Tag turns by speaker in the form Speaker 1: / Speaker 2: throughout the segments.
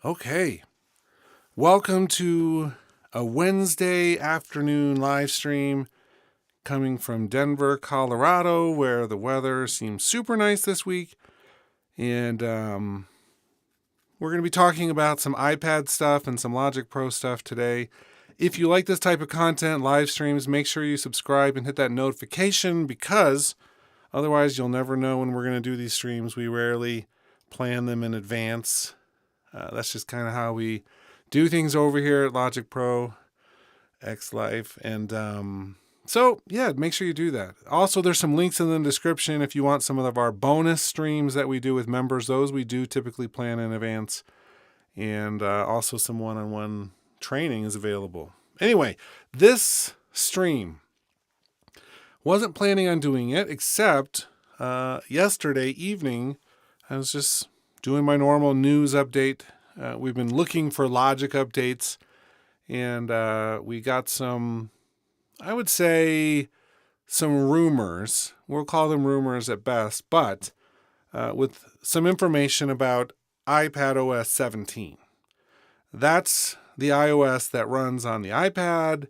Speaker 1: Okay, welcome to a Wednesday afternoon live stream coming from Denver, Colorado, where the weather seems super nice this week. And we're going to be talking about some iPad stuff and some Logic Pro stuff today. If you like this type of content, live streams, make sure you subscribe and hit that notification because otherwise you'll never know when we're going to do these streams. We rarely plan them in advance. That's just kind of how we do things over here at Logic Pro X Life. And so, yeah, make sure you do that. Also, there's some links in the description if you want some of our bonus streams that we do with members. Those we do typically plan in advance. And also some one-on-one training is available. Anyway, this stream, wasn't planning on doing it, except yesterday evening, I was just doing my normal news update. We've been looking for Logic updates, and we got some, I would say, some rumors. We'll call them rumors at best, but with some information about iPad OS 17. That's the iOS that runs on the iPad.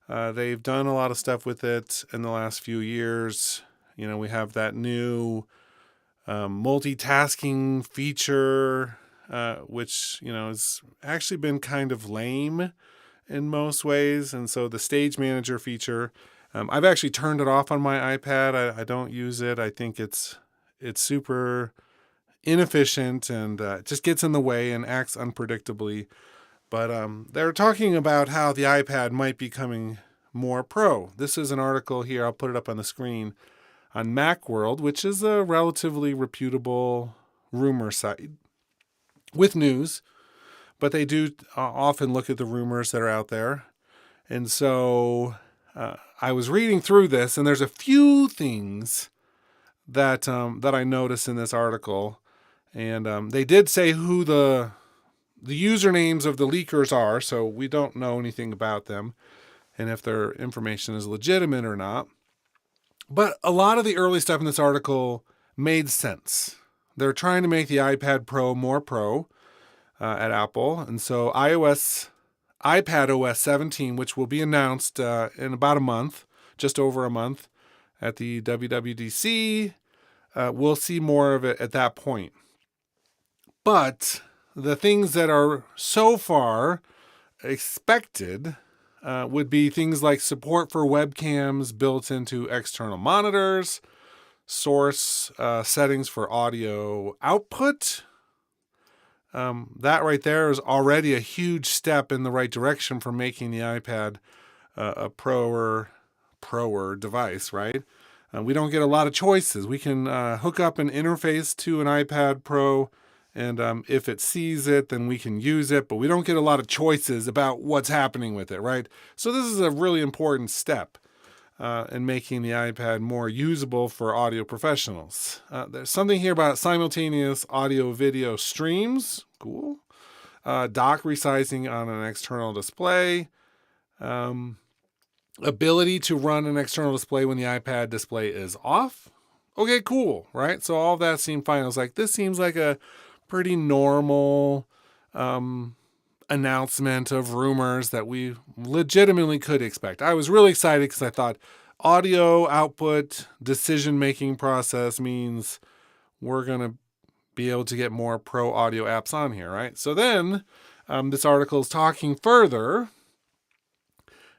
Speaker 1: They've done a lot of stuff with it in the last few years. You know, we have that new multitasking feature, which, you know, has actually been kind of lame in most ways. And so the Stage Manager feature, I've actually turned it off on my iPad. I don't use it. I think it's super inefficient and just gets in the way and acts unpredictably. But they're talking about how the iPad might be coming more pro. This is an article here. I'll put it up on the screen on Macworld, which is a relatively reputable rumor site with news, but they do often look at the rumors that are out there. And so I was reading through this, and there's a few things that I noticed in this article. And they did say who the usernames of the leakers are, so we don't know anything about them and if their information is legitimate or not. But a lot of the early stuff in this article made sense. They're trying to make the iPad Pro more pro at Apple. And so iPad OS 17, which will be announced in about a month, just over a month, at the WWDC, we'll see more of it at that point. But the things that are so far expected would be things like support for webcams built into external monitors, source settings for audio output. That right there is already a huge step in the right direction for making the iPad a proer device, right? We don't get a lot of choices. We can hook up an interface to an iPad Pro, and if it sees it, then we can use it, but we don't get a lot of choices about what's happening with it, right? So this is a really important step in making the iPad more usable for audio professionals. There's something here about simultaneous audio-video streams. Cool. Dock resizing on an external display. Ability to run an external display when the iPad display is off. Okay, cool, right? So all of that seemed fine. I was like, this seems like a pretty normal announcement of rumors that we legitimately could expect. I was really excited because I thought audio output decision-making process means we're going to be able to get more pro audio apps on here, right? So then this article is talking further.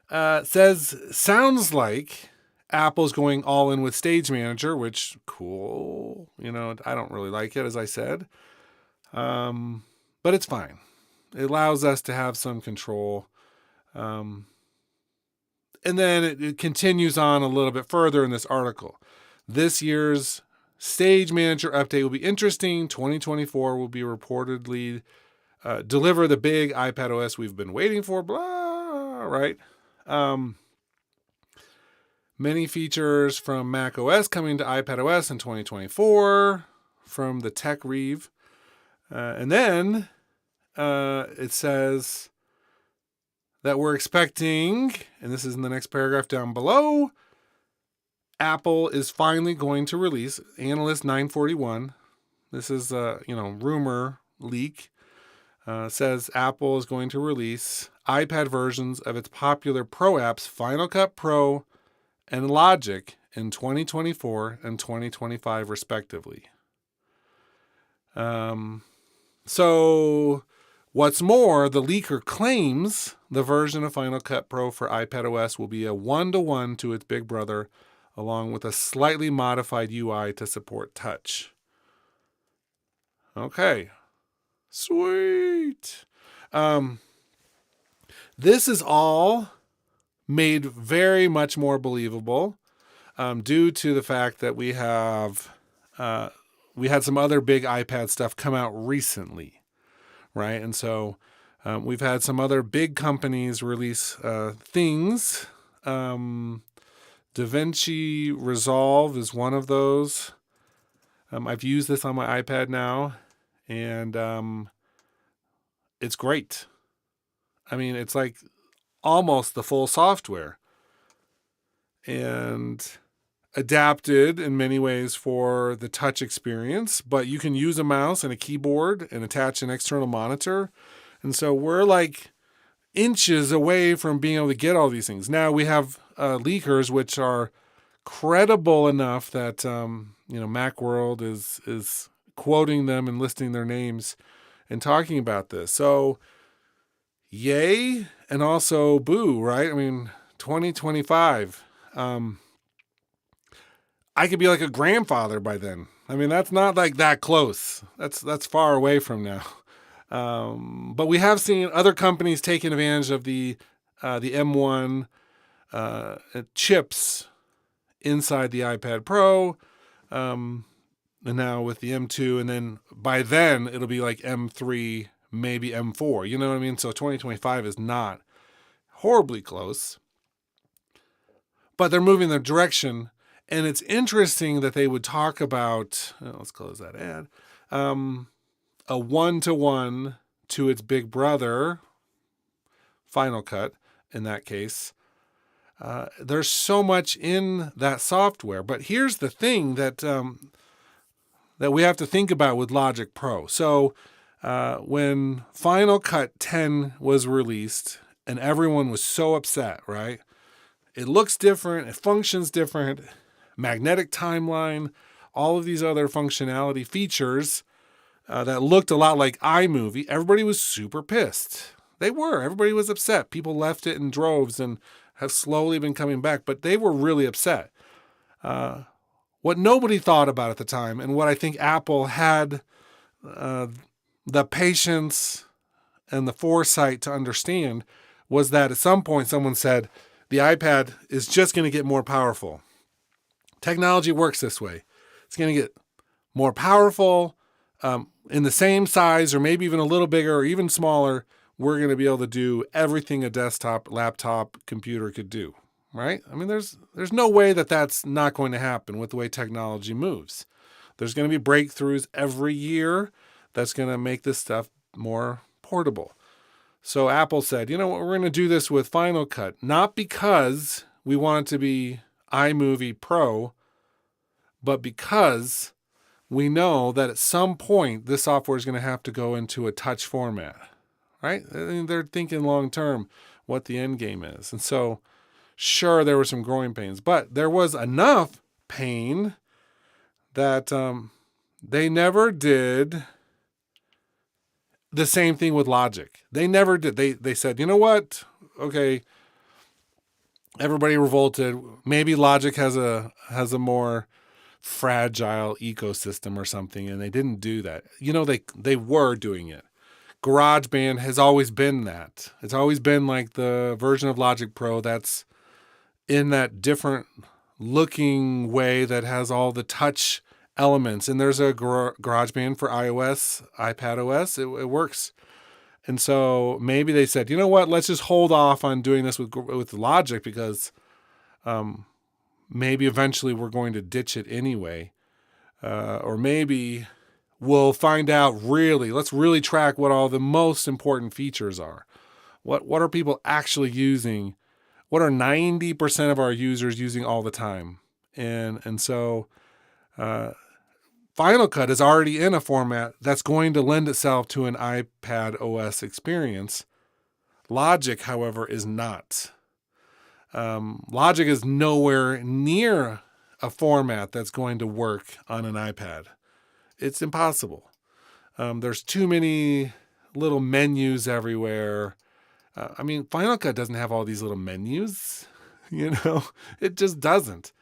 Speaker 1: Sounds like Apple's going all in with Stage Manager, which, cool. You know, I don't really like it, as I said. But it's fine. It allows us to have some control. And then it continues on a little bit further in this article. This year's Stage Manager update will be interesting. 2024 will be reportedly deliver the big iPad OS we've been waiting for, blah, right? Many features from Mac OS coming to iPad OS in 2024 from the Tech Reeve. And then it says that we're expecting, and this is in the next paragraph down below, Apple is finally going to release, Analyst 941, this is a rumor leak, says Apple is going to release iPad versions of its popular Pro apps, Final Cut Pro and Logic, in 2024 and 2025, respectively. So what's more, the leaker claims the version of Final Cut Pro for iPadOS will be a one-to-one to its big brother, along with a slightly modified UI to support touch. Okay. Sweet. This is all made very much more believable due to the fact that we had some other big iPad stuff come out recently, right? And so we've had some other big companies release things. DaVinci Resolve is one of those. I've used this on my iPad now, and it's great. I mean, it's like almost the full software and adapted in many ways for the touch experience, but you can use a mouse and a keyboard and attach an external monitor. And so we're like inches away from being able to get all these things. Now we have leakers which are credible enough that Macworld is quoting them and listing their names and talking about this. So yay and also boo, right? I mean, 2025. I could be like a grandfather by then. I mean, that's not like that close. That's far away from now. But we have seen other companies taking advantage of the M1 chips inside the iPad Pro, and now with the M2, and then by then it'll be like M3, maybe M4. You know what I mean? So 2025 is not horribly close, but they're moving the direction. And it's interesting that they would talk about, let's close that ad, a one-to-one to its big brother, Final Cut, in that case. There's so much in that software. But here's the thing that we have to think about with Logic Pro. So when Final Cut 10 was released, and everyone was so upset, right? It looks different. It functions different. Magnetic timeline, all of these other functionality features that looked a lot like iMovie. Everybody was super pissed. They were. Everybody was upset. People left it in droves and have slowly been coming back, but they were really upset. What nobody thought about at the time, and what I think Apple had the patience and the foresight to understand, was that at some point someone said, the iPad is just going to get more powerful. Technology works this way. It's going to get more powerful in the same size, or maybe even a little bigger or even smaller. We're going to be able to do everything a desktop, laptop, computer could do, right? I mean, there's no way that that's not going to happen with the way technology moves. There's going to be breakthroughs every year that's going to make this stuff more portable. So Apple said, you know what, we're going to do this with Final Cut, not because we want it to be iMovie Pro, but because we know that at some point this software is going to have to go into a touch format, right? I mean, they're thinking long term what the end game is. And so, sure, there were some growing pains, but there was enough pain that they never did the same thing with Logic. They never did. They said, you know what? Okay, everybody revolted. Maybe Logic has a more fragile ecosystem or something, and they didn't do that. You know, they were doing it. GarageBand has always been that. It's always been like the version of Logic Pro that's in that different looking way that has all the touch elements. And there's a GarageBand for iOS, iPadOS. It works. And so maybe they said, you know what, let's just hold off on doing this with Logic because maybe eventually we're going to ditch it anyway. Or maybe we'll find out let's really track what all the most important features are. What are people actually using? What are 90% of our users using all the time? And so Final Cut is already in a format that's going to lend itself to an iPad OS experience. Logic, however, is not. Logic is nowhere near a format that's going to work on an iPad. It's impossible. There's too many little menus everywhere. Final Cut doesn't have all these little menus, it just doesn't.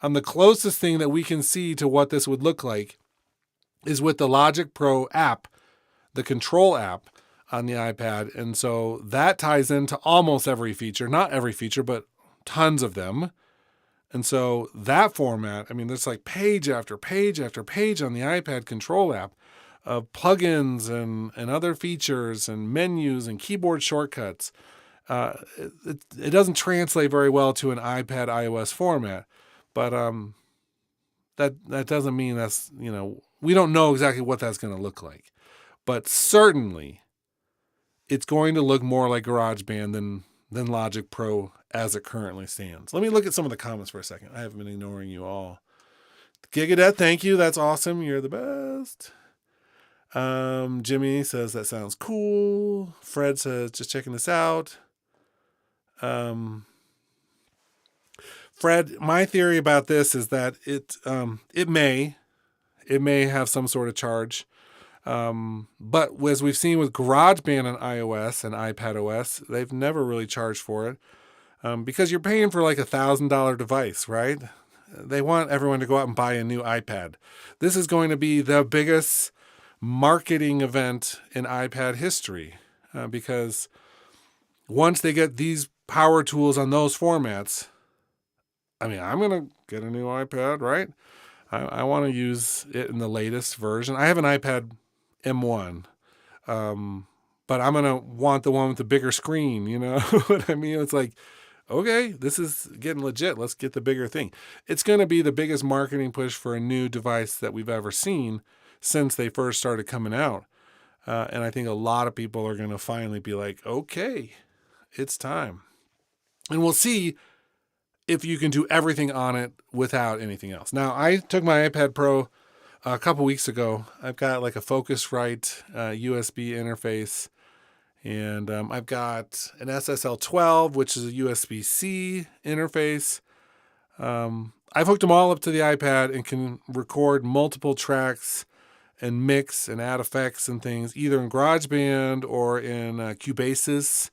Speaker 1: The closest thing that we can see to what this would look like is with the Logic Pro app, the control app on the iPad. And so that ties into almost every feature, not every feature, but tons of them. And so that format, there's like page after page after page on the iPad control app of plugins and other features and menus and keyboard shortcuts. It doesn't translate very well to an iPad iOS format, but that doesn't mean that's, we don't know exactly what that's going to look like. But certainly it's going to look more like GarageBand than Logic Pro as it currently stands. Let me look at some of the comments for a second. I haven't been ignoring you all. Gigadet, thank you. That's awesome. You're the best. Jimmy says that sounds cool. Fred says just checking this out. Fred, my theory about this is that it may have some sort of charge. But as we've seen with GarageBand on iOS and iPadOS, they've never really charged for it. Because you're paying for like $1,000 device, right? They want everyone to go out and buy a new iPad. This is going to be the biggest marketing event in iPad history, because once they get these power tools on those formats, I'm going to get a new iPad, right? I want to use it in the latest version. I have an iPad M1, but I'm going to want the one with the bigger screen, you know what I mean? It's like, okay, this is getting legit. Let's get the bigger thing. It's going to be the biggest marketing push for a new device that we've ever seen since they first started coming out. And I think a lot of people are going to finally be like, okay, it's time. And we'll see if you can do everything on it without anything else. Now, I took my iPad Pro a couple weeks ago. I've got like a Focusrite USB interface. And I've got an SSL 12, which is a USB-C interface. I've hooked them all up to the iPad and can record multiple tracks and mix and add effects and things, either in GarageBand or in Cubasis.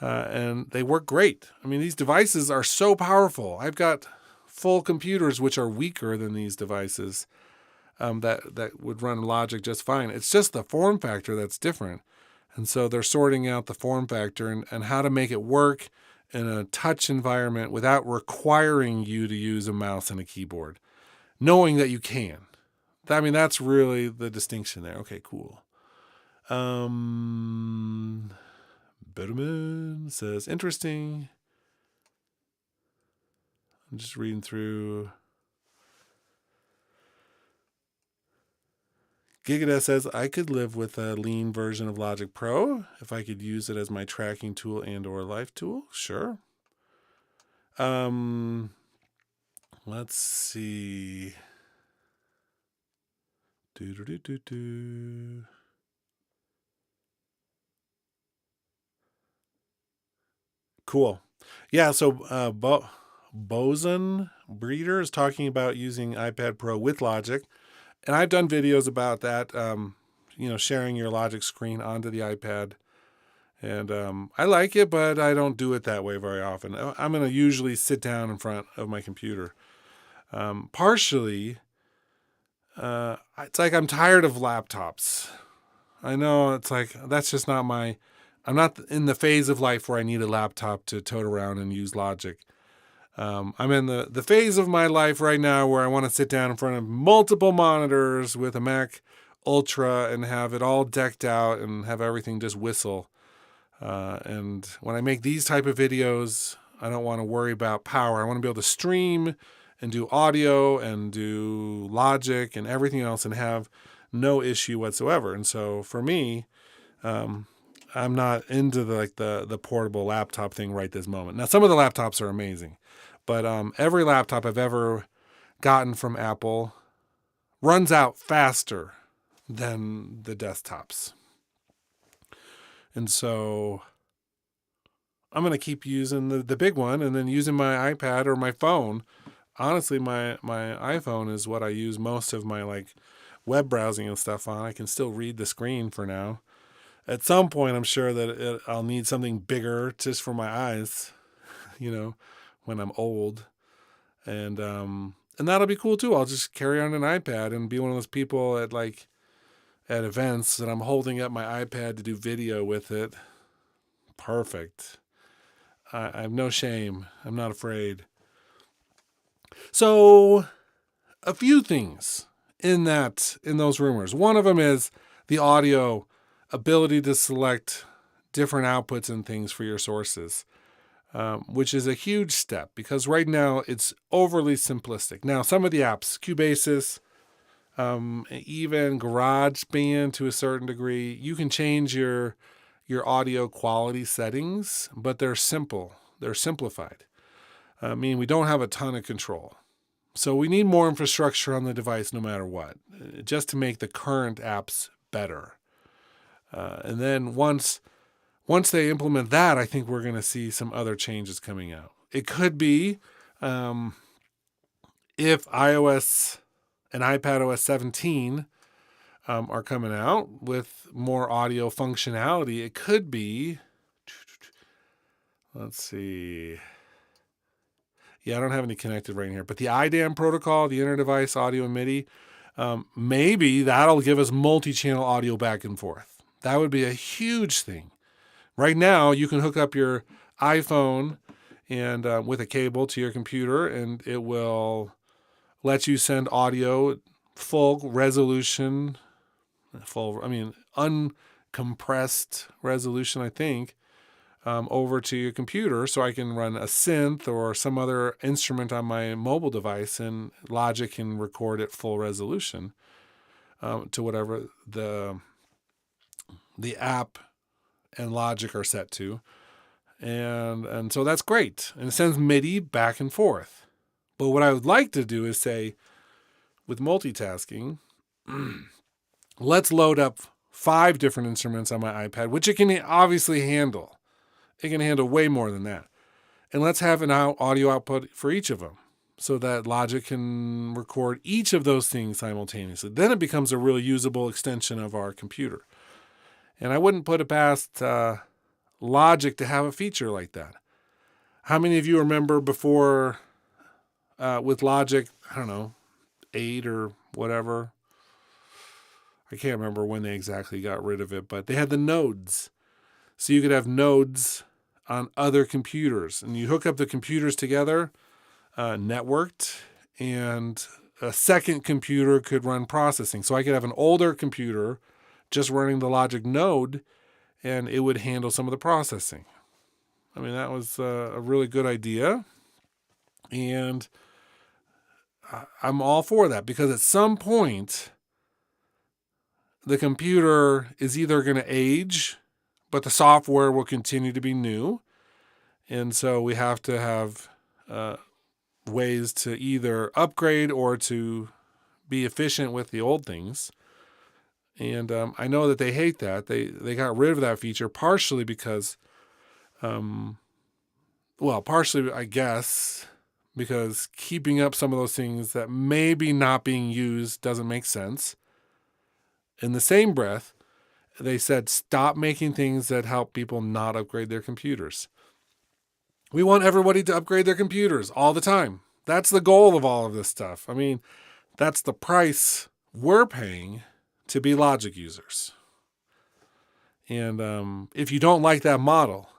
Speaker 1: And they work great. These devices are so powerful. I've got full computers which are weaker than these devices that would run Logic just fine. It's just the form factor that's different. And so they're sorting out the form factor and how to make it work in a touch environment without requiring you to use a mouse and a keyboard, knowing that you can. That's really the distinction there. Okay, cool. Bitterman says, interesting. I'm just reading through. Gigadet says, I could live with a lean version of Logic Pro if I could use it as my tracking tool and or life tool. Sure. Let's see. Cool. Yeah, so Boson Breeder is talking about using iPad Pro with Logic. And I've done videos about that, sharing your Logic screen onto the iPad. And I like it, but I don't do it that way very often. I'm going to usually sit down in front of my computer. Partially, it's like I'm tired of laptops. I know it's like that's just not I'm not in the phase of life where I need a laptop to tote around and use Logic. I'm in the phase of my life right now where I want to sit down in front of multiple monitors with a Mac Ultra and have it all decked out and have everything just whistle. And when I make these type of videos, I don't want to worry about power. I want to be able to stream and do audio and do Logic and everything else and have no issue whatsoever. And so for me, I'm not into the portable laptop thing right this moment. Now, some of the laptops are amazing. But every laptop I've ever gotten from Apple, runs out faster than the desktops. And so I'm going to keep using the big one and then using my iPad or my phone. Honestly, my iPhone is what I use most of my like web browsing and stuff on. I can still read the screen for now. At some point, I'm sure that I'll need something bigger just for my eyes, when I'm old. And that'll be cool too. I'll just carry on an iPad and be one of those people at events that I'm holding up my iPad to do video with it. Perfect. I have no shame. I'm not afraid. So, a few things in those rumors. One of them is the audio ability to select different outputs and things for your sources, which is a huge step because right now it's overly simplistic. Now, some of the apps, Cubasis, even GarageBand to a certain degree, you can change your audio quality settings, but they're simple. They're simplified. We don't have a ton of control. So we need more infrastructure on the device no matter what, just to make the current apps better. And then once they implement that, I think we're going to see some other changes coming out. It could be if iOS and iPadOS 17 are coming out with more audio functionality. It could be, let's see. Yeah, I don't have any connected right here. But the IDAM protocol, the inter-device audio and MIDI, maybe that'll give us multi-channel audio back and forth. That would be a huge thing. Right now, you can hook up your iPhone and with a cable to your computer, and it will let you send audio full resolution, uncompressed resolution, I think, over to your computer so I can run a synth or some other instrument on my mobile device, and Logic can record at full resolution to whatever the app and Logic are set to. And so that's great. And it sends MIDI back and forth. But what I would like to do is say, with multitasking, let's load up 5 different instruments on my iPad, which it can obviously handle. It can handle way more than that. And let's have an audio output for each of them so that Logic can record each of those things simultaneously. Then it becomes a really usable extension of our computer. And I wouldn't put it past Logic to have a feature like that. How many of you remember before with Logic, 8 or whatever? I can't remember when they exactly got rid of it, but they had the nodes. So you could have nodes on other computers, and you hook up the computers together, networked, and a second computer could run processing. So I could have an older computer just running the Logic node, and it would handle some of the processing. That was a really good idea, and I'm all for that because at some point, the computer is either going to age, but the software will continue to be new. And so we have to have ways to either upgrade or to be efficient with the old things. And I know that they hate that. They got rid of that feature partially because, partially, I guess, because keeping up some of those things that may be not being used doesn't make sense. In the same breath, they said, stop making things that help people not upgrade their computers. We want everybody to upgrade their computers all the time. That's the goal of all of this stuff. That's the price we're paying to be Logic users. And if you don't like that model,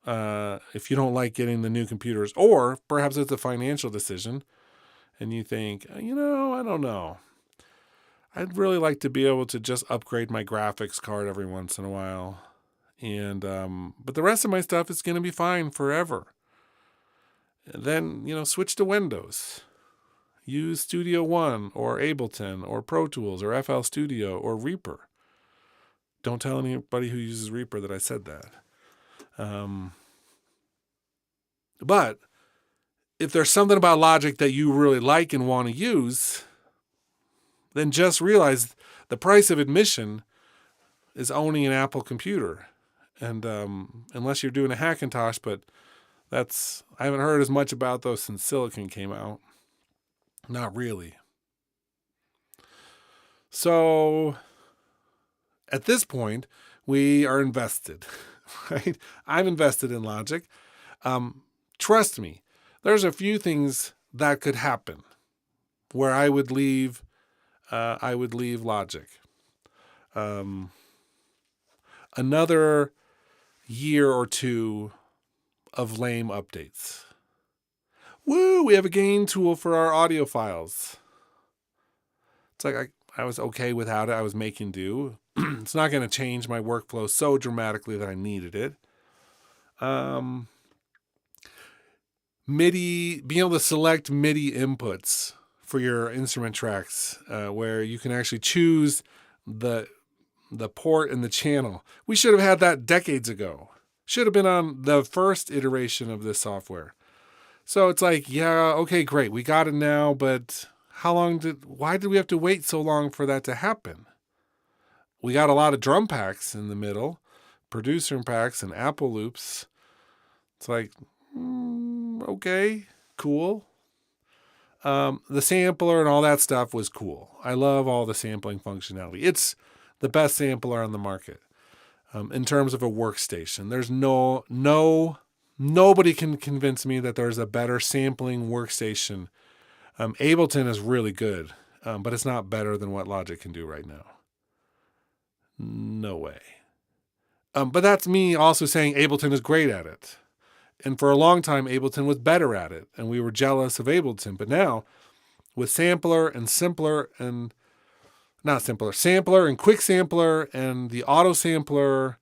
Speaker 1: if you don't like getting the new computers, or perhaps it's a financial decision, and you think, I don't know. I'd really like to be able to just upgrade my graphics card every once in a while. And but the rest of my stuff is going to be fine forever. And then, switch to Windows. Use Studio One or Ableton or Pro Tools or FL Studio or Reaper. Don't tell anybody who uses Reaper that I said that. But if there's something about Logic that you really like and want to use, then just realize the price of admission is owning an Apple computer. And unless you're doing a Hackintosh, but I haven't heard as much about those since Silicon came out. Not really. So at this point, we are invested, right? I'm invested in Logic. Trust me, there's a few things that could happen where I would leave Logic. Another year or two of lame updates. Woo, we have a gain tool for our audio files. It's like I was okay without it. I was making do. It's not going to change my workflow so dramatically that I needed it. MIDI, being able to select MIDI inputs for your instrument tracks, where you can actually choose the port and the channel. We should have had that decades ago. Should have been on the first iteration of this software. So it's like, yeah, okay, great. We got it now, but why did we have to wait so long for that to happen? We got a lot of drum packs in the middle, producer packs and Apple loops. It's like, okay, cool. The sampler and all that stuff was cool. I love all the sampling functionality. It's the best sampler on the market. In terms of a workstation, there's nobody can convince me that there's a better sampling workstation. Ableton is really good, but it's not better than what Logic can do right now. No way. But that's me also saying Ableton is great at it. And for a long time, Ableton was better at it, and we were jealous of Ableton. But now, with sampler and quick sampler and the auto sampler,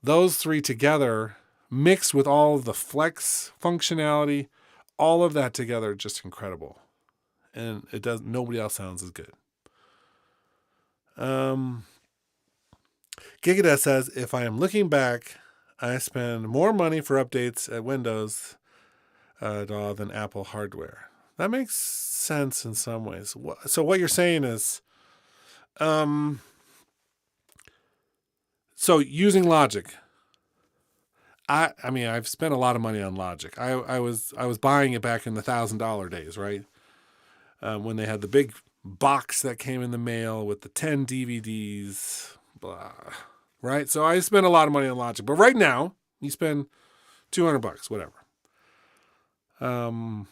Speaker 1: those three together, mixed with all of the flex functionality, all of that together, just incredible. And nobody else sounds as good. Gigadeath says, if I am looking back, I spend more money for updates at Windows than Apple hardware. That makes sense in some ways. So what you're saying is, so using Logic, I mean, I've spent a lot of money on Logic. I was buying it back in the $1,000 days, right? When they had the big box that came in the mail with the 10 DVDs, blah, right? So I spent a lot of money on Logic. But right now, you spend $200, whatever. And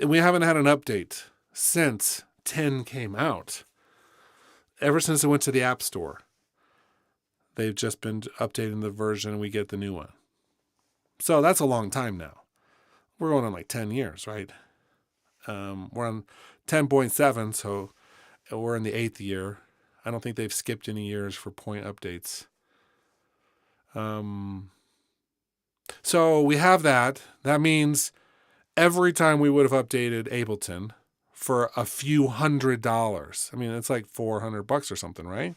Speaker 1: we haven't had an update since 10 came out. Ever since it went to the App Store, they've just been updating the version and we get the new one. So that's a long time now. We're going on like 10 years, right? We're on 10.7, so we're in the 8th year. I don't think they've skipped any years for point updates. So we have that. That means every time we would have updated Ableton for a few $100. I mean, it's like $400 or something, right?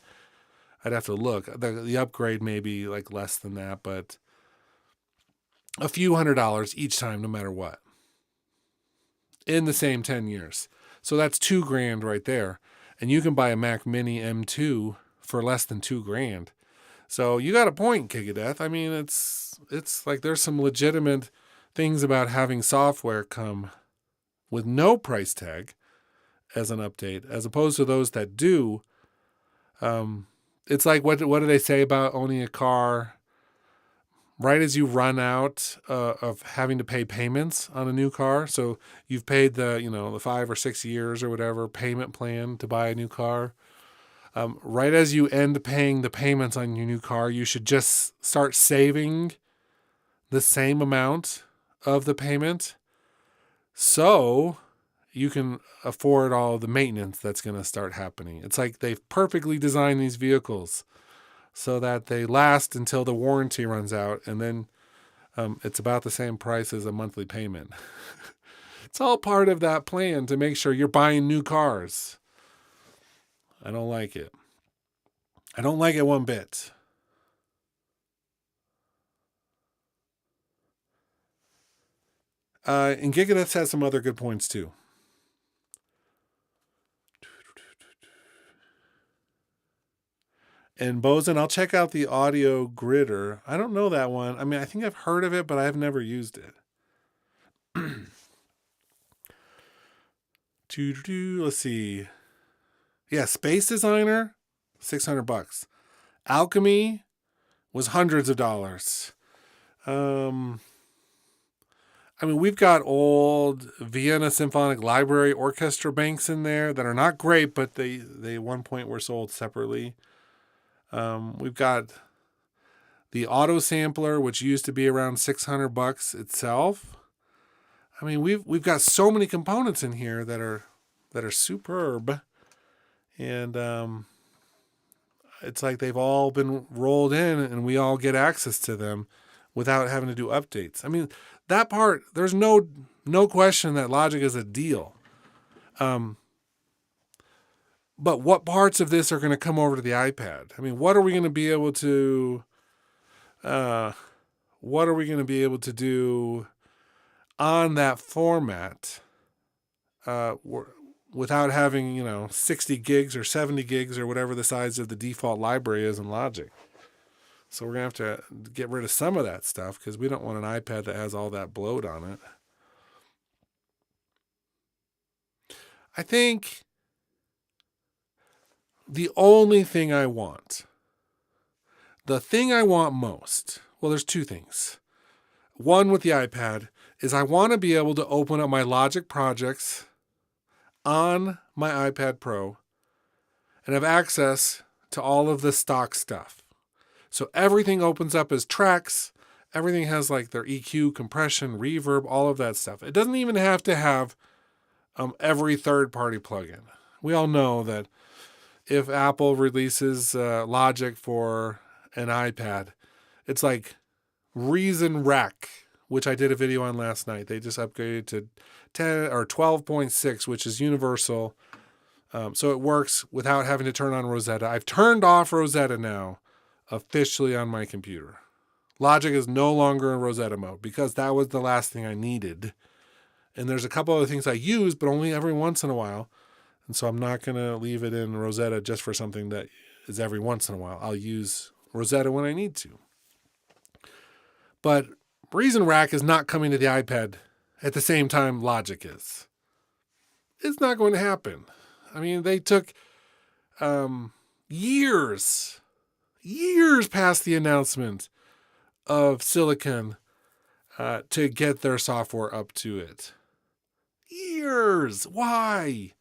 Speaker 1: I'd have to look. The upgrade may be like less than that, but a few $100 each time, no matter what, in the same 10 years. So that's $2,000 right there. And you can buy a Mac Mini M2 for less than $2,000. So you got a point, Gigadeath. I mean, it's like there's some legitimate things about having software come with no price tag as an update, as opposed to those that do. It's like, what do they say about owning a car? Right as you run out of having to pay payments on a new car, so you've paid the 5 or 6 years or whatever payment plan to buy a new car. Right as you end paying the payments on your new car, you should just start saving the same amount of the payment so you can afford all the maintenance that's going to start happening. It's like they've perfectly designed these vehicles so that they last until the warranty runs out, and then it's about the same price as a monthly payment. It's all part of that plan to make sure you're buying new cars. I don't like it. I don't like it one bit. And Gigadeath has some other good points too. And Boson, I'll check out the audio gritter. I don't know that one. I mean, I think I've heard of it, but I've never used it. Let's see. Yeah, Space Designer, $600. Alchemy was hundreds of dollars. I mean, we've got old Vienna Symphonic Library orchestra banks in there that are not great, but they at one point were sold separately. We've got the auto sampler, which used to be around $600 itself. I mean, we've got so many components in here that are superb, and it's like they've all been rolled in, and we all get access to them without having to do updates. I mean, that part, there's no question that Logic is a deal. But what parts of this are going to come over to the iPad? I mean, what are we going to be able to do on that format without having, 60 gigs or 70 gigs or whatever the size of the default library is in Logic? So we're going to have to get rid of some of that stuff because we don't want an iPad that has all that bloat on it. I think the only thing I want, the thing I want most, well, there's two things. One with the iPad is I want to be able to open up my Logic projects on my iPad Pro and have access to all of the stock stuff. So everything opens up as tracks. Everything has like their EQ, compression, reverb, all of that stuff. It doesn't even have to have every third-party plugin. We all know that if Apple releases Logic for an iPad, it's like Reason Rack, which I did a video on last night. They just upgraded to 10 or 12.6, which is universal. So it works without having to turn on Rosetta. I've turned off Rosetta now, officially on my computer. Logic is no longer in Rosetta mode because that was the last thing I needed. And there's a couple other things I use, but only every once in a while. And so I'm not going to leave it in Rosetta just for something that is every once in a while. I'll use Rosetta when I need to. But Reason Rack is not coming to the iPad at the same time Logic is. It's not going to happen. I mean, they took years past the announcement of Silicon to get their software up to it. Years. Why?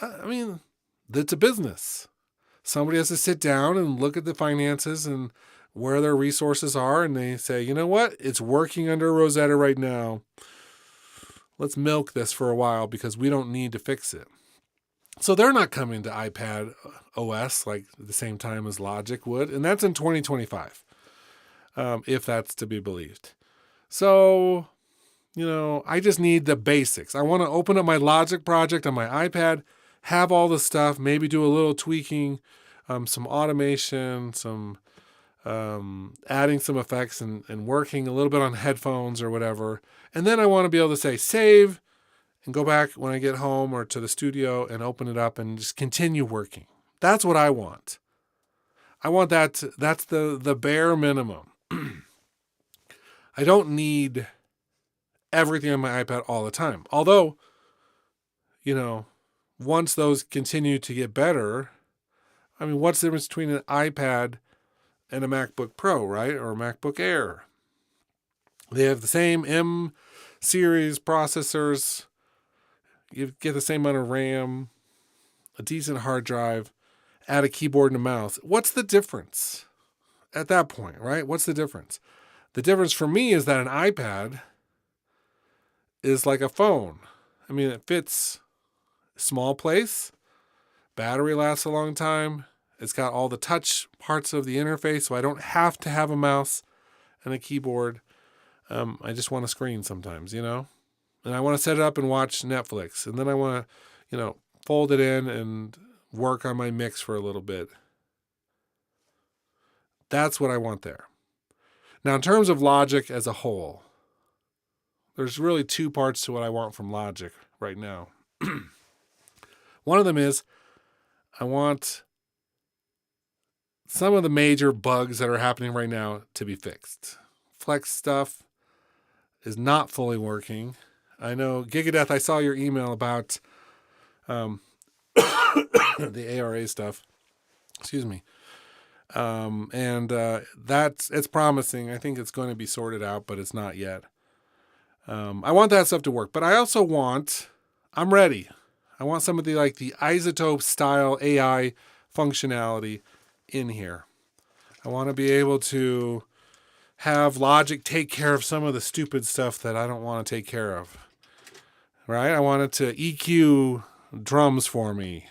Speaker 1: I mean, it's a business. Somebody has to sit down and look at the finances and where their resources are, and they say, you know what? It's working under Rosetta right now. Let's milk this for a while because we don't need to fix it. So they're not coming to iPad OS like at the same time as Logic would, and that's in 2025, if that's to be believed. So, I just need the basics. I want to open up my Logic project on my iPad, have all the stuff, maybe do a little tweaking, some automation, some adding some effects and working a little bit on headphones or whatever. And then I want to be able to say save and go back when I get home or to the studio and open it up and just continue working. That's what I want. I want that. That's the bare minimum. I don't need everything on my iPad all the time. Although, once those continue to get better, I mean, what's the difference between an iPad and a MacBook Pro, right? Or a MacBook Air? They have the same M series processors. You get the same amount of RAM, a decent hard drive, add a keyboard and a mouse. What's the difference at that point, right? What's the difference? The difference for me is that an iPad is like a phone. I mean, it fits a small place. Battery lasts a long time. It's got all the touch parts of the interface, so I don't have to have a mouse and a keyboard. I just want a screen sometimes, And I want to set it up and watch Netflix. And then I want to, fold it in and work on my mix for a little bit. That's what I want there. Now, in terms of Logic as a whole, there's really two parts to what I want from Logic right now. One of them is I want some of the major bugs that are happening right now to be fixed. Flex stuff is not fully working. I know, Gigadeath, I saw your email about the ARA stuff. Excuse me. It's promising. I think it's going to be sorted out, but it's not yet. I want that stuff to work, but I also I'm ready. I want some of the isotope style AI functionality in here. I want to be able to have Logic take care of some of the stupid stuff that I don't want to take care of. Right? I want it to EQ drums for me.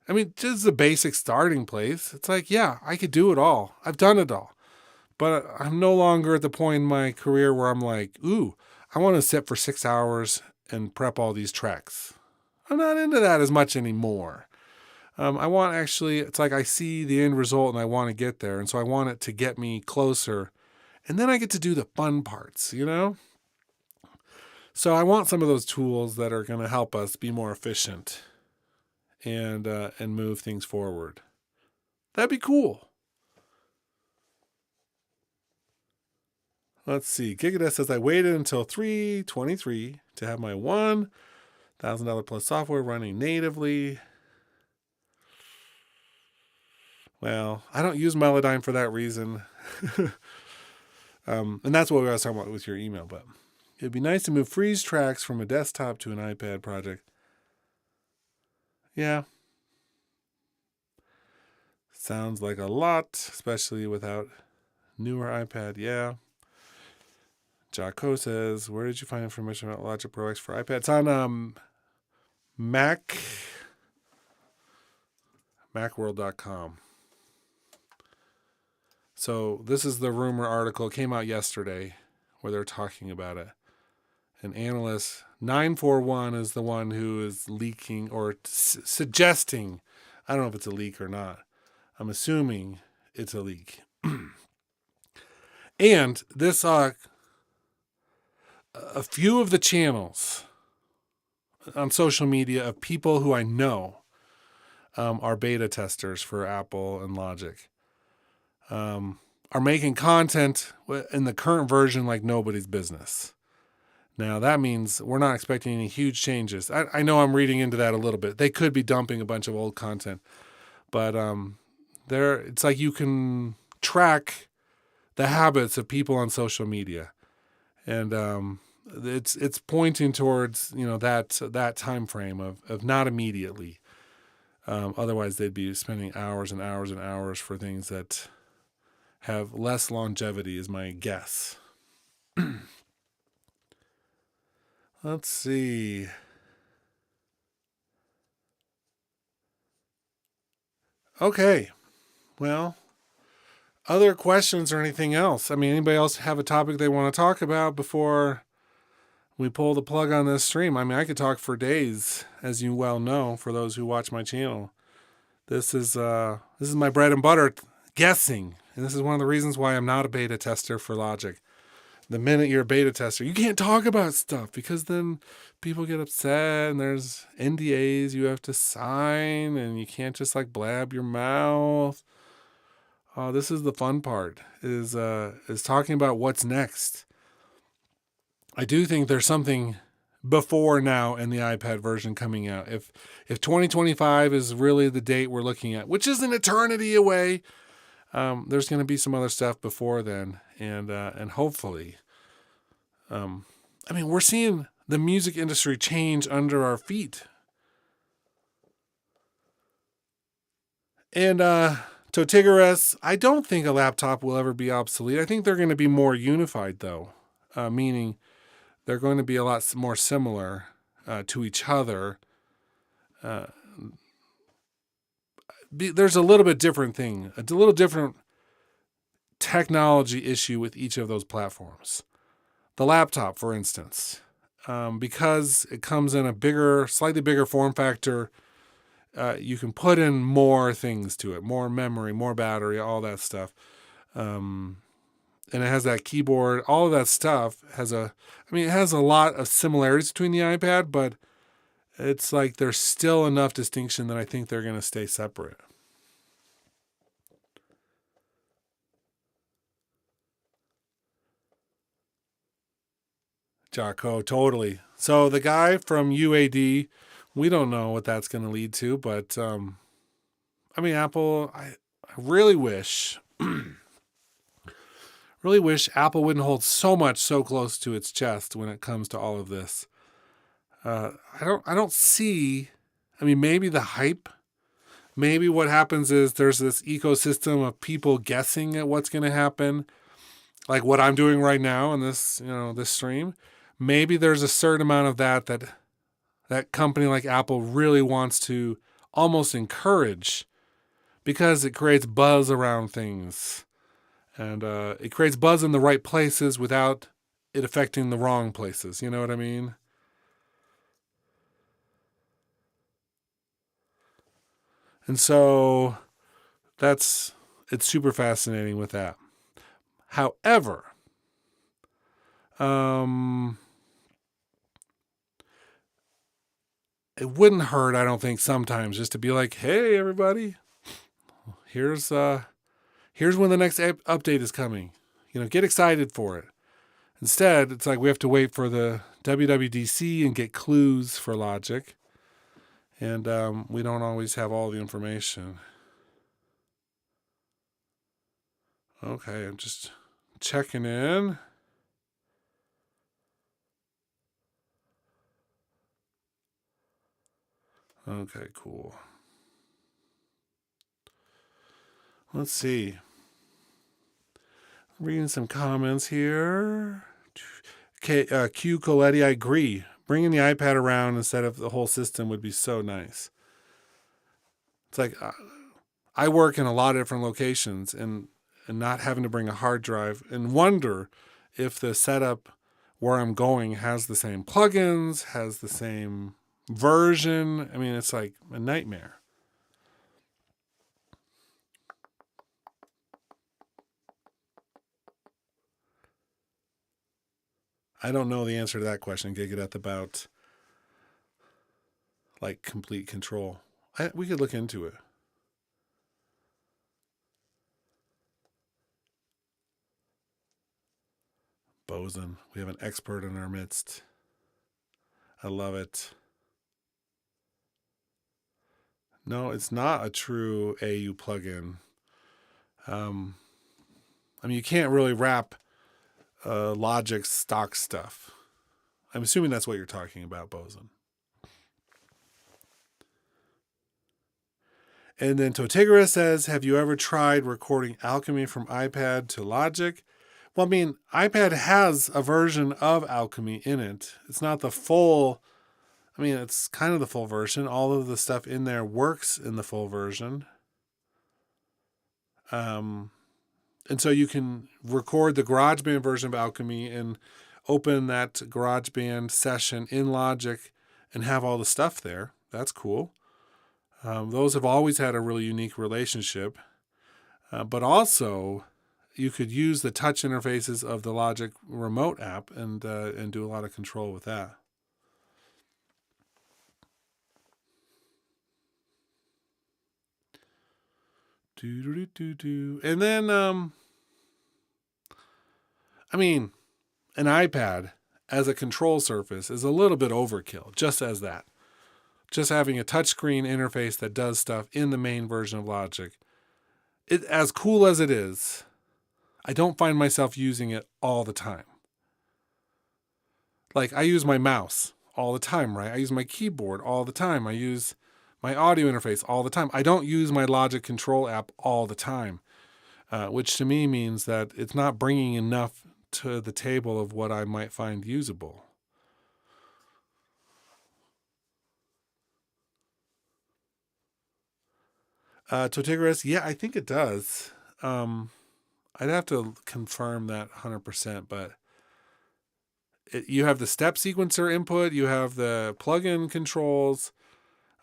Speaker 1: I mean, just the basic starting place. It's like, yeah, I could do it all. I've done it all. But I'm no longer at the point in my career where I'm like, ooh, I want to sit for 6 hours and prep all these tracks. I'm not into that as much anymore. I want it's like I see the end result and I want to get there. And so I want it to get me closer. And then I get to do the fun parts, you know? So I want some of those tools that are going to help us be more efficient and move things forward. That'd be cool. Let's see. Gigadeath says, I waited until 3/23 to have my $1,000 plus software running natively. Well, I don't use Melodyne for that reason. And that's what I was talking about with your email. But it'd be nice to move freeze tracks from a desktop to an iPad project. Yeah. Sounds like a lot, especially without newer iPad. Yeah. Jocko says, where did you find information about Logic Pro X for iPad? It's on macworld.com. So this is the rumor article. It came out yesterday where they're talking about it. An analyst, 941, is the one who is leaking or suggesting. I don't know if it's a leak or not. I'm assuming it's a leak. And this, a few of the channels on social media of people who I know are beta testers for Apple and Logic. Are making content in the current version like nobody's business. Now, that means we're not expecting any huge changes. I know I'm reading into that a little bit. They could be dumping a bunch of old content. But it's like you can track the habits of people on social media. And it's pointing towards, that time frame of not immediately. Otherwise, they'd be spending hours and hours and hours for things that have less longevity, is my guess. Let's see. Okay. Well, other questions or anything else? I mean, anybody else have a topic they want to talk about before we pull the plug on this stream? I mean, I could talk for days, as you well know, for those who watch my channel. This is my bread and butter, guessing. And this is one of the reasons why I'm not a beta tester for Logic. The minute you're a beta tester, you can't talk about stuff because then people get upset and there's NDAs you have to sign and you can't just blab your mouth. This is the fun part, is talking about what's next. I do think there's something before now in the iPad version coming out. If 2025 is really the date we're looking at, which is an eternity away, there's going to be some other stuff before then, and hopefully, we're seeing the music industry change under our feet. And Totigares, I don't think a laptop will ever be obsolete. I think they're going to be more unified, though, meaning they're going to be a lot more similar to each other. There's a little bit different thing, a little different technology issue with each of those platforms. The laptop, for instance, because it comes in a slightly bigger form factor, you can put in more things to it, more memory, more battery, all that stuff. And it has that keyboard, all of that stuff it has a lot of similarities between the iPad, but it's like there's still enough distinction that I think they're going to stay separate. Jocko, totally. So the guy from UAD, we don't know what that's going to lead to, but I mean, Apple, I really wish, really wish Apple wouldn't hold so much so close to its chest when it comes to all of this. I don't see. I mean, maybe the hype. Maybe what happens is there's this ecosystem of people guessing at what's going to happen, like what I'm doing right now in this, this stream. Maybe there's a certain amount of that company like Apple really wants to almost encourage, because it creates buzz around things, and it creates buzz in the right places without it affecting the wrong places. You know what I mean? And so it's super fascinating with that. However, it wouldn't hurt, I don't think, sometimes just to be like, hey, everybody, here's when the next update is coming. Get excited for it. Instead, it's like we have to wait for the WWDC and get clues for Logic. And we don't always have all the information. Okay, I'm just checking in. Okay, cool. Let's see. Reading some comments here. Q Coletti, I agree. Bringing the iPad around instead of the whole system would be so nice. It's like I work in a lot of different locations, and not having to bring a hard drive, and wonder if the setup where I'm going has the same plugins, has the same version. I mean, it's like a nightmare. I don't know the answer to that question, Gigadeath, about like complete control. We could look into it. Boson, we have an expert in our midst. I love it. No, it's not a true AU plugin. I mean, you can't really wrap Logic stock stuff. I'm assuming that's what you're talking about, Boson. And then Totigara says, have you ever tried recording Alchemy from iPad to Logic? Well, I mean, iPad has a version of Alchemy in it. It's not the full, I mean, it's kind of the full version. All of the stuff in there works in the full version. And so you can record the GarageBand version of Alchemy and open that GarageBand session in Logic and have all the stuff there. That's cool. Those have always had a really unique relationship. But also, you could use the touch interfaces of the Logic remote app and do a lot of control with that. And then, I mean, an iPad as a control surface is a little bit overkill, just as that. Just having a touchscreen interface that does stuff in the main version of Logic. It, as cool as it is, I don't find myself using it all the time. Like, I use my mouse all the time, right? I use my keyboard all the time. I use my audio interface all the time. I don't use my Logic Control app all the time, which to me means that it's not bringing enough to the table of what I might find usable. Totigris, yeah, I think it does. I'd have to confirm that 100%, but you have the step sequencer input, you have the plugin controls,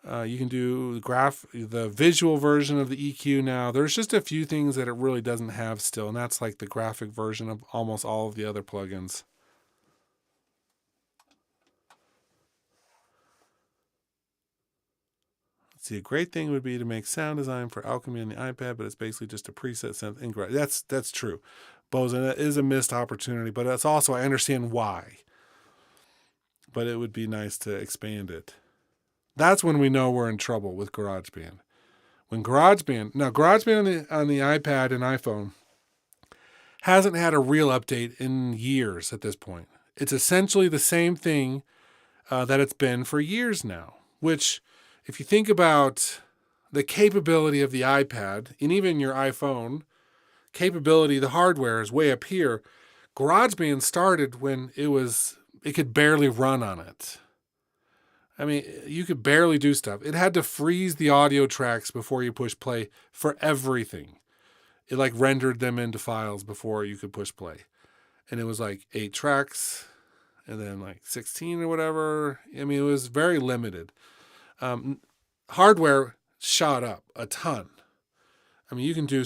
Speaker 1: you can do the visual version of the EQ now. There's just a few things that it really doesn't have still, and that's like the graphic version of almost all of the other plugins. See, a great thing would be to make sound design for Alchemy on the iPad, but it's basically just a preset synth. Incorrect. That's true, Boson. That is a missed opportunity, but that's also, I understand why. but it would be nice to expand it. That's when we know we're in trouble with GarageBand. When GarageBand on the iPad and iPhone hasn't had a real update in years at this point. It's essentially the same thing that it's been for years now, which if you think about the capability of the iPad and even your iPhone, capability, the hardware is way up here. GarageBand started when it could barely run on it. I mean, you could barely do stuff. It had to freeze the audio tracks before you push play for everything. It like rendered them into files before you could push play. And it was like 8 tracks and then like 16 or whatever. I mean, it was very limited. Hardware shot up a ton. I mean, you can do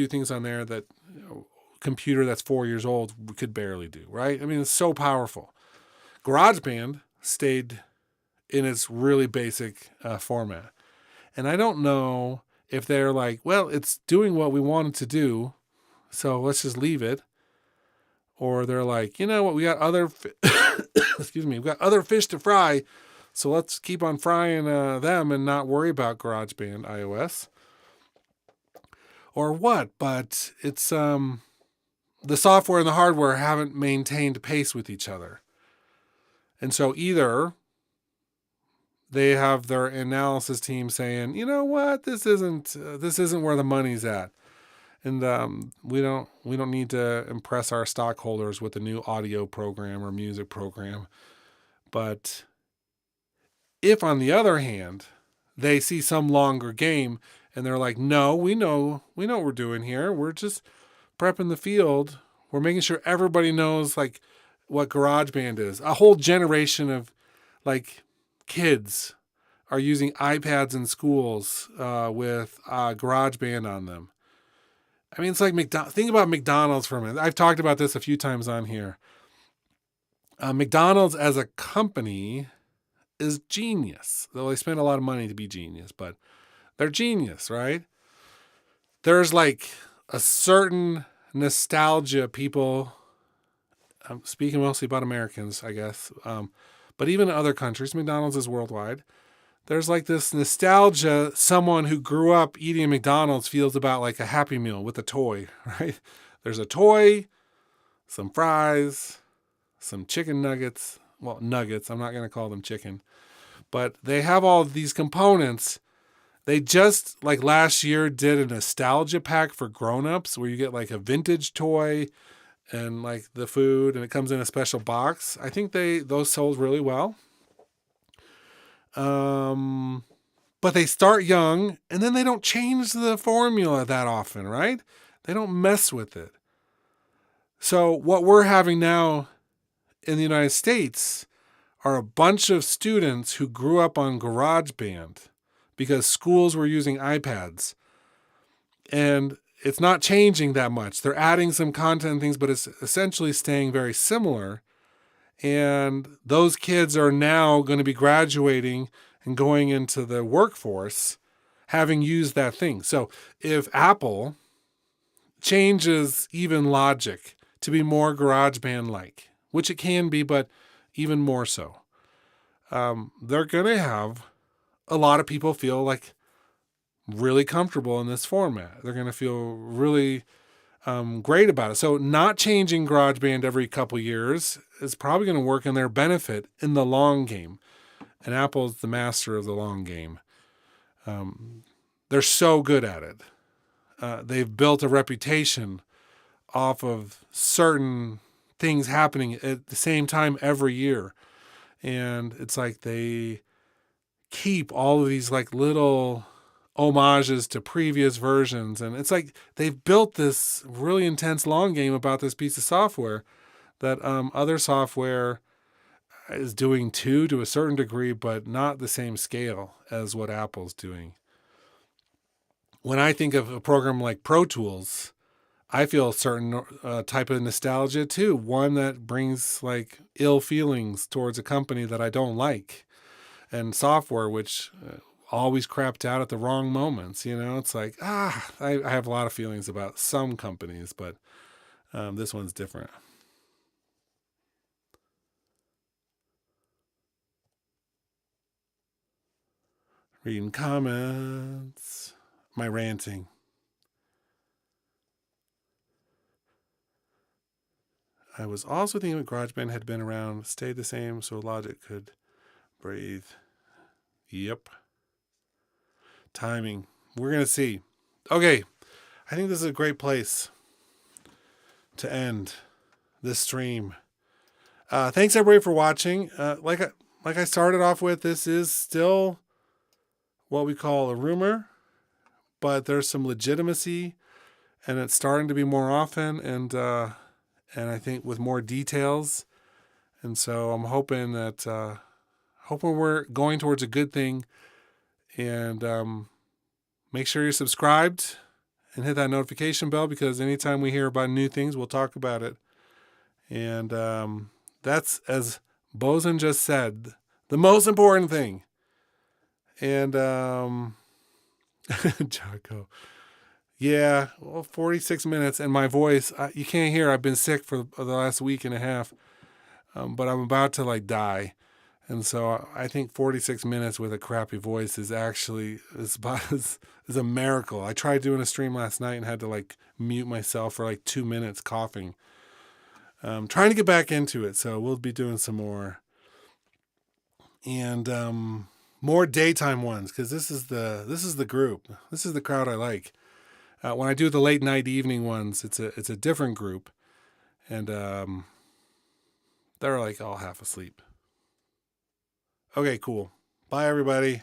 Speaker 1: things on there that computer that's 4 years old could barely do, right? I mean, it's so powerful. GarageBand stayed in its really basic format. And I don't know if they're like, well, it's doing what we want it to do, so let's just leave it. Or they're like, you know what, we got other we got other fish to fry, so let's keep on frying them and not worry about GarageBand iOS. Or what, but it's the software and the hardware haven't maintained pace with each other. And so either they have their analysis team saying, you know what, this isn't where the money's at, and we don't need to impress our stockholders with a new audio program or music program. But if, on the other hand, they see some longer game and they're like, no, we know what we're doing here. We're just prepping the field. We're making sure everybody knows like what GarageBand is. A whole generation of like kids are using iPads in schools with GarageBand on them. I mean, it's like think about McDonald's for a minute. I've talked about this a few times on here. McDonald's as a company is genius, though they spend a lot of money to be genius, but they're genius, right? There's like a certain nostalgia people, I'm speaking mostly about Americans, I guess, but even in other countries, McDonald's is worldwide. There's like this nostalgia someone who grew up eating at McDonald's feels about like a Happy Meal with a toy, right? There's a toy, some fries, some chicken nuggets. Well, nuggets, I'm not going to call them chicken. But they have all of these components. They just, like last year, did a nostalgia pack for grown-ups where you get like a vintage toy and like the food, and it comes in a special box. I think those sold really well. But they start young, and then they don't change the formula that often, right? They don't mess with it. So what we're having now in the United States are a bunch of students who grew up on GarageBand because schools were using iPads. And it's not changing that much. They're adding some content and things, but it's essentially staying very similar. And those kids are now going to be graduating and going into the workforce having used that thing. So if Apple changes even logic to be more GarageBand-like, which it can be, but even more so, they're going to have a lot of people feel like really comfortable in this format. They're going to feel really great about it. So not changing GarageBand every couple years is probably going to work in their benefit in the long game. And Apple's the master of the long game. They're so good at it. They've built a reputation off of certain things happening at the same time every year. And it's like they keep all of these like little homages to previous versions. And it's like they've built this really intense long game about this piece of software that other software is doing too, to a certain degree, but not the same scale as what Apple's doing. When I think of a program like Pro Tools, I feel a certain type of nostalgia too. One that brings like ill feelings towards a company that I don't like, and software which always crapped out at the wrong moments. You know, it's like, I have a lot of feelings about some companies, but this one's different. Reading comments. My ranting. I was also thinking if GarageBand had been around, stayed the same, so Logic could breathe. Yep. Timing. We're going to see. Okay. I think this is a great place to end this stream. Thanks everybody for watching. Like I started off with, this is still what we call a rumor, but there's some legitimacy, and it's starting to be more often, and I think with more details. And so I'm hoping that we're going towards a good thing. And make sure you're subscribed and hit that notification bell, because anytime we hear about new things, we'll talk about it. And that's, as Bosun just said, the most important thing. And Jocko. Yeah, well, 46 minutes, and my voice, you can't hear. I've been sick for the last week and a half, but I'm about to like die. And so I think 46 minutes with a crappy voice is actually is a miracle. I tried doing a stream last night and had to like mute myself for like 2 minutes coughing. Trying to get back into it, so we'll be doing some more. And more daytime ones, because this is the group. This is the crowd I like. When I do the late night evening ones, it's a different group, and they're like all half asleep. Okay, cool. Bye, everybody.